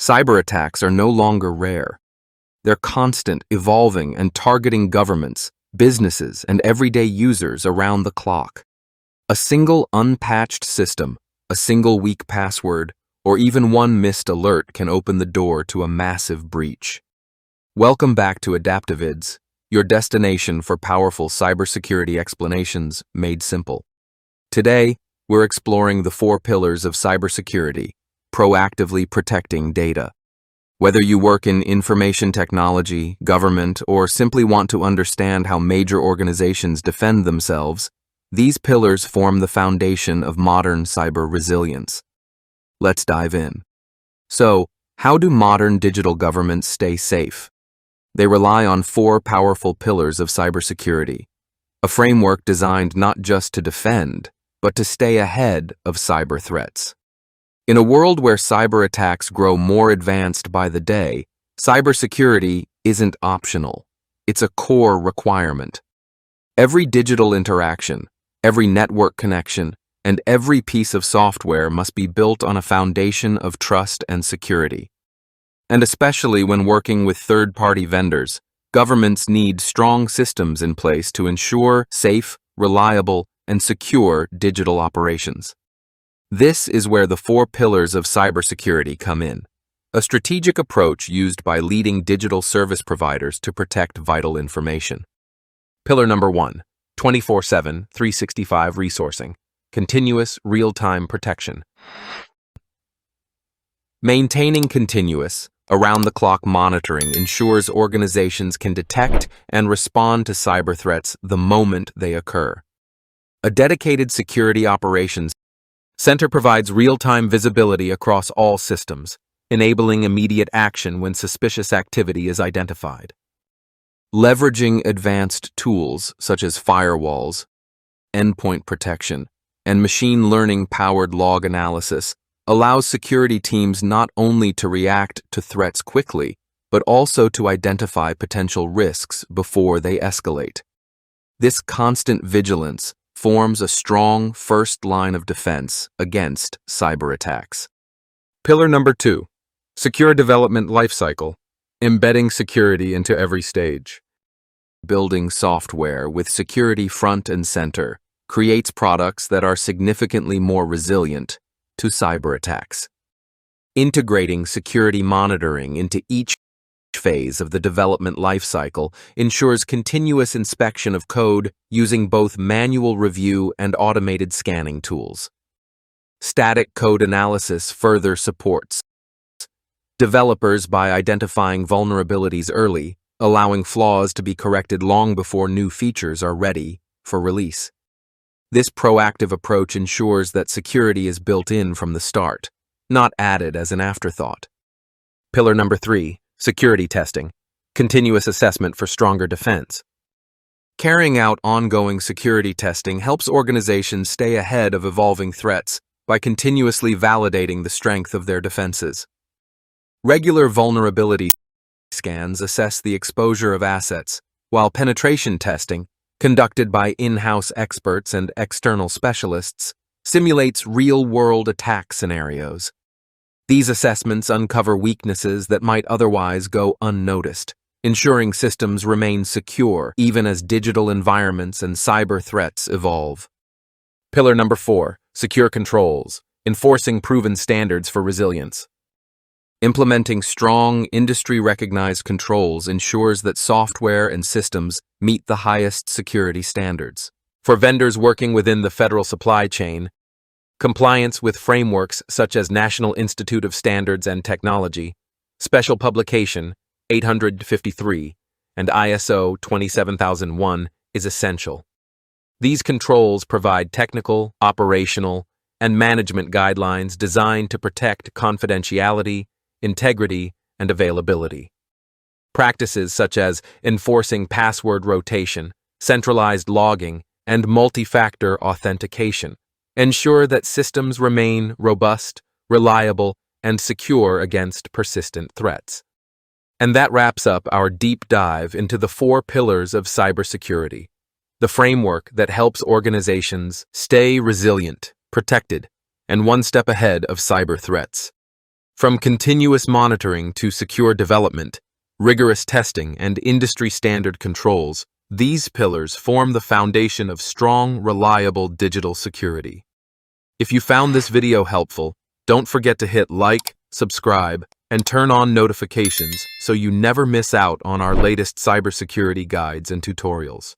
Cyberattacks are no longer rare. They're constant, evolving, and targeting governments, businesses, and everyday users around the clock. A single unpatched system, a single weak password, or even one missed alert can open the door to a massive breach. Welcome back to Adaptivids, your destination for powerful cybersecurity explanations made simple. Today, we're exploring the 4 pillars of cybersecurity, proactively protecting data. Whether you work in information technology, government, or simply want to understand how major organizations defend themselves, these pillars form the foundation of modern cyber resilience. Let's dive in. So, how do modern digital governments stay safe? They rely on 4 powerful pillars of cybersecurity, a framework designed not just to defend, but to stay ahead of cyber threats. In a world where cyber attacks grow more advanced by the day, cybersecurity isn't optional. It's a core requirement. Every digital interaction, every network connection, and every piece of software must be built on a foundation of trust and security. And especially when working with third-party vendors, governments need strong systems in place to ensure safe, reliable, and secure digital operations. This is where the 4 pillars of cybersecurity come in, a strategic approach used by leading digital service providers to protect vital information. Pillar number 1, 24/7, 365 resourcing, continuous real-time protection. Maintaining continuous, around-the-clock monitoring ensures organizations can detect and respond to cyber threats the moment they occur. A dedicated security operations center provides real-time visibility across all systems, enabling immediate action when suspicious activity is identified. Leveraging advanced tools such as firewalls, endpoint protection, and machine learning-powered log analysis allows security teams not only to react to threats quickly, but also to identify potential risks before they escalate. This constant vigilance forms a strong first line of defense against cyber attacks. Pillar number 2, secure development lifecycle, embedding security into every stage. Building software with security front and center creates products that are significantly more resilient to cyber attacks. Integrating security monitoring into each phase of the development lifecycle ensures continuous inspection of code using both manual review and automated scanning tools. Static code analysis further supports developers by identifying vulnerabilities early, allowing flaws to be corrected long before new features are ready for release. This proactive approach ensures that security is built in from the start, not added as an afterthought. Pillar number 3, security testing, continuous assessment for stronger defense. Carrying out ongoing security testing helps organizations stay ahead of evolving threats by continuously validating the strength of their defenses. Regular vulnerability scans assess the exposure of assets, while penetration testing, conducted by in-house experts and external specialists, simulates real-world attack scenarios. These assessments uncover weaknesses that might otherwise go unnoticed, ensuring systems remain secure even as digital environments and cyber threats evolve. Pillar number 4, secure controls, enforcing proven standards for resilience. Implementing strong, industry-recognized controls ensures that software and systems meet the highest security standards. For vendors working within the federal supply chain, compliance with frameworks such as National Institute of Standards and Technology, Special Publication 853, and ISO 27001 is essential. These controls provide technical, operational, and management guidelines designed to protect confidentiality, integrity, and availability. Practices such as enforcing password rotation, centralized logging, and multi-factor authentication ensure that systems remain robust, reliable, and secure against persistent threats. And that wraps up our deep dive into the 4 pillars of cybersecurity, the framework that helps organizations stay resilient, protected, and one step ahead of cyber threats. From continuous monitoring to secure development, rigorous testing, and industry-standard controls, these pillars form the foundation of strong, reliable digital security. If you found this video helpful, don't forget to hit like, subscribe, and turn on notifications so you never miss out on our latest cybersecurity guides and tutorials.